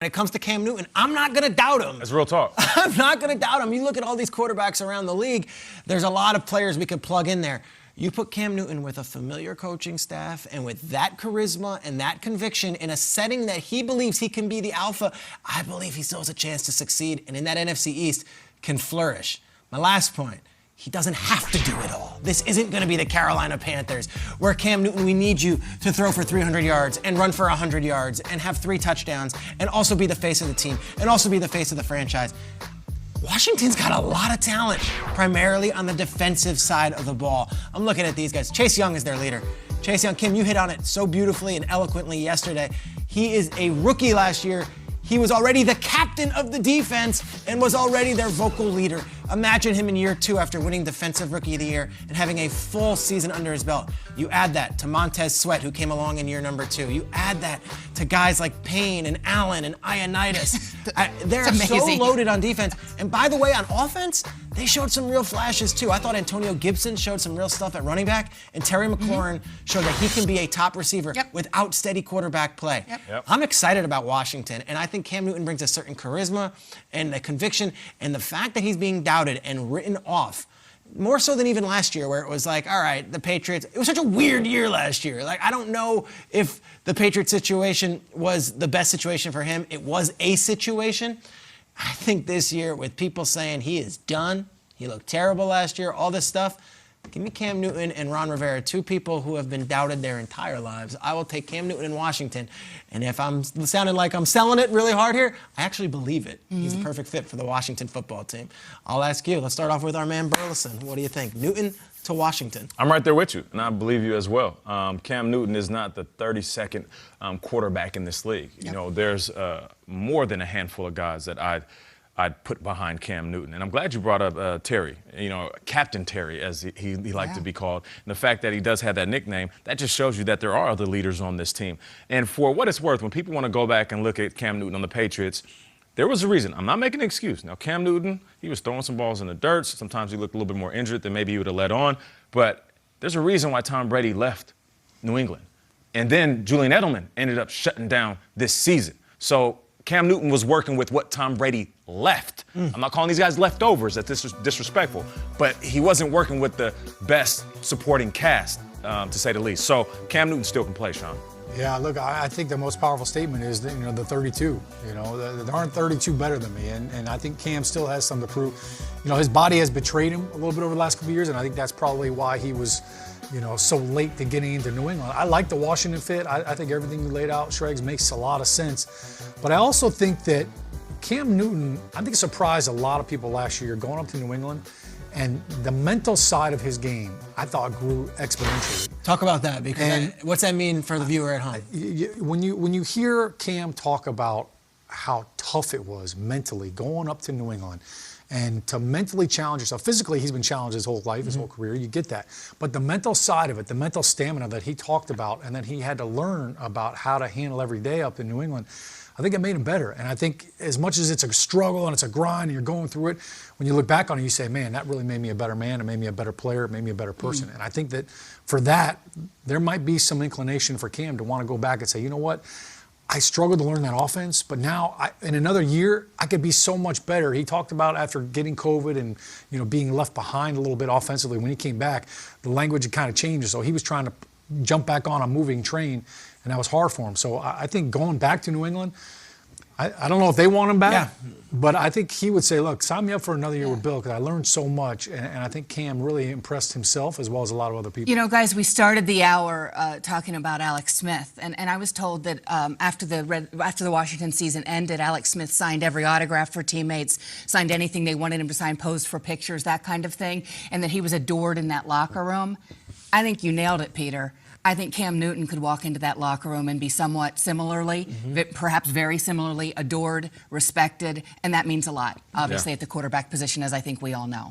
When it comes to Cam Newton, I'm not going to doubt him. That's real talk. I'm not going to doubt him. You look at all these quarterbacks around the league, there's a lot of players we could plug in there. You put Cam Newton with a familiar coaching staff and with that charisma and that conviction in a setting that he believes he can be the alpha, I believe he still has a chance to succeed and in that NFC East can flourish. My last point. He doesn't have to do it all. This isn't going to be the Carolina Panthers, where Cam Newton, we need you to throw for 300 yards and run for 100 yards and have 3 touchdowns and also be the face of the team and also be the face of the franchise. Washington's got a lot of talent, primarily on the defensive side of the ball. I'm looking at these guys. Chase Young is their leader. Chase Young, Kim, you hit on it so beautifully and eloquently yesterday. He is a rookie last year. He was already the captain of the defense and was already their vocal leader. Imagine him in year 2 after winning Defensive Rookie of the Year and having a full season under his belt. You add that to Montez Sweat, who came along in year number 2. You add that to guys like Payne and Allen and Ioannidis. They're so loaded on defense. And by the way, on offense, they showed some real flashes too. I thought Antonio Gibson showed some real stuff at running back, and Terry McLaurin showed that he can be a top receiver without steady quarterback play. I'm excited about Washington, and I think Cam Newton brings a certain charisma and a conviction, and the fact that he's being doubted and written off, more so than even last year, where it was like, all right, the Patriots, it was such a weird year last year. Like, I don't know if the Patriots situation was the best situation for him. It was a situation. I think this year, with people saying he is done, he looked terrible last year, all this stuff, give me Cam Newton and Ron Rivera, 2 people who have been doubted their entire lives. I will take Cam Newton in Washington. And if I'm sounding like I'm selling it really hard here, I actually believe it. He's the perfect fit for the Washington football team. I'll ask you. Let's start off with our man Burleson. What do you think? Newton to Washington. I'm right there with you, and I believe you as well. Cam Newton is not the 32nd quarterback in this league. You know, there's more than a handful of guys that I'd put behind Cam Newton. And I'm glad you brought up Terry, you know, Captain Terry, as he liked to be called. And the fact that he does have that nickname, that just shows you that there are other leaders on this team. And for what it's worth, when people want to go back and look at Cam Newton on the Patriots, there was a reason. I'm not making an excuse. Now, Cam Newton, he was throwing some balls in the dirt. Sometimes he looked a little bit more injured than maybe he would have let on. But there's a reason why Tom Brady left New England. And then Julian Edelman ended up shutting down this season. So Cam Newton was working with what Tom Brady left. I'm not calling these guys leftovers. That's disrespectful. But he wasn't working with the best supporting cast, to say the least. So Cam Newton still can play, Sean. Yeah, look, I think the most powerful statement is that, the 32. There aren't 32 better than me, and I think Cam still has something to prove. His body has betrayed him a little bit over the last couple of years, and I think that's probably why he was, so late to getting into New England. I like the Washington fit. I think everything you laid out, Schrags, makes a lot of sense. But I also think that Cam Newton, I think, surprised a lot of people last year going up to New England. And the mental side of his game, I thought, grew exponentially. Talk about that, because what's that mean for the viewer at home? When you hear Cam talk about how tough it was mentally going up to New England and to mentally challenge yourself. Physically, he's been challenged his whole life, his whole career. You get that. But the mental side of it, the mental stamina that he talked about and that he had to learn about how to handle every day up in New England, I think it made him better. And I think as much as it's a struggle and it's a grind and you're going through it, when you look back on it, you say, man, that really made me a better man. It made me a better player. It made me a better person. And I think that for that, there might be some inclination for Cam to want to go back and say, you know what? I struggled to learn that offense, but now in another year, I could be so much better. He talked about after getting COVID and being left behind a little bit offensively, when he came back, the language had kind of changed. So he was trying to jump back on a moving train, and that was hard for him. So I think going back to New England, I don't know if they want him back, but I think he would say, look, sign me up for another year with Bill, because I learned so much. And I think Cam really impressed himself as well as a lot of other people. Guys, we started the hour talking about Alex Smith. And I was told that after the Washington season ended, Alex Smith signed every autograph for teammates, signed anything they wanted him to sign, posed for pictures, that kind of thing, and that he was adored in that locker room. I think you nailed it, Peter. I think Cam Newton could walk into that locker room and be somewhat similarly, perhaps very similarly, adored, respected, and that means a lot, obviously, at the quarterback position, as I think we all know.